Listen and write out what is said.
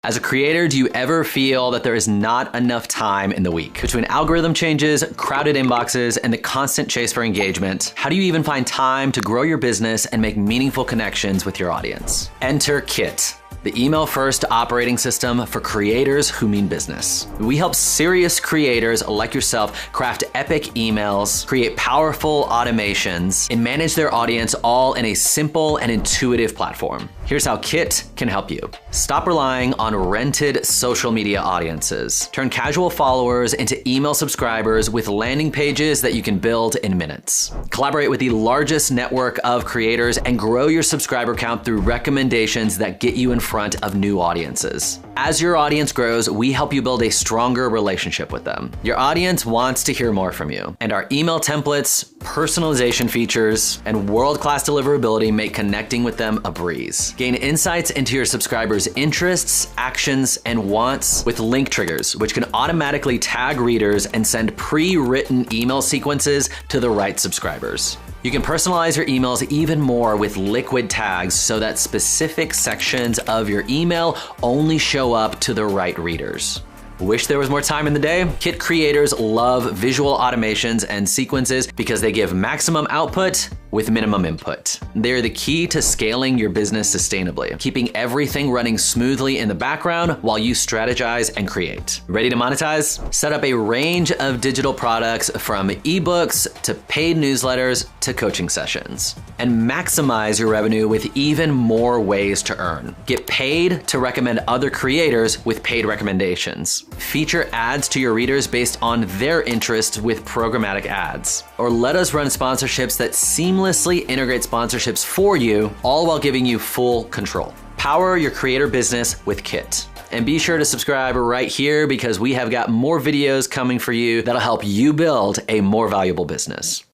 As a creator, do you ever feel that there is not enough time in the week? Between algorithm changes, crowded inboxes, and the constant chase for engagement, how do you even find time to grow your business and make meaningful connections with your audience? Enter Kit, the email-first operating system for creators who mean business. We help serious creators like yourself craft epic emails, create powerful automations, and manage their audience all in a simple and intuitive platform. Here's how Kit can help you. Stop relying on rented social media audiences. Turn casual followers into email subscribers with landing pages that you can build in minutes. Collaborate with the largest network of creators and grow your subscriber count through recommendations that get you in front of new audiences. As your audience grows, we help you build a stronger relationship with them. Your audience wants to hear more from you, and our email templates, personalization features, and world-class deliverability make connecting with them a breeze. Gain insights into your subscribers' interests, actions, and wants with link triggers, which can automatically tag readers and send pre-written email sequences to the right subscribers. You can personalize your emails even more with liquid tags so that specific sections of your email only show up to the right readers. Wish there was more time in the day? Kit creators love visual automations and sequences because they give maximum output with minimum input. They're the key to scaling your business sustainably, keeping everything running smoothly in the background while you strategize and create. Ready to monetize? Set up a range of digital products from ebooks to paid newsletters to coaching sessions, and maximize your revenue with even more ways to earn. Get paid to recommend other creators with paid recommendations. Feature ads to your readers based on their interests with programmatic ads. Or let us run sponsorships that seamlessly integrate sponsorships for you, all while giving you full control. Power your creator business with Kit. And be sure to subscribe right here because we have got more videos coming for you that'll help you build a more valuable business.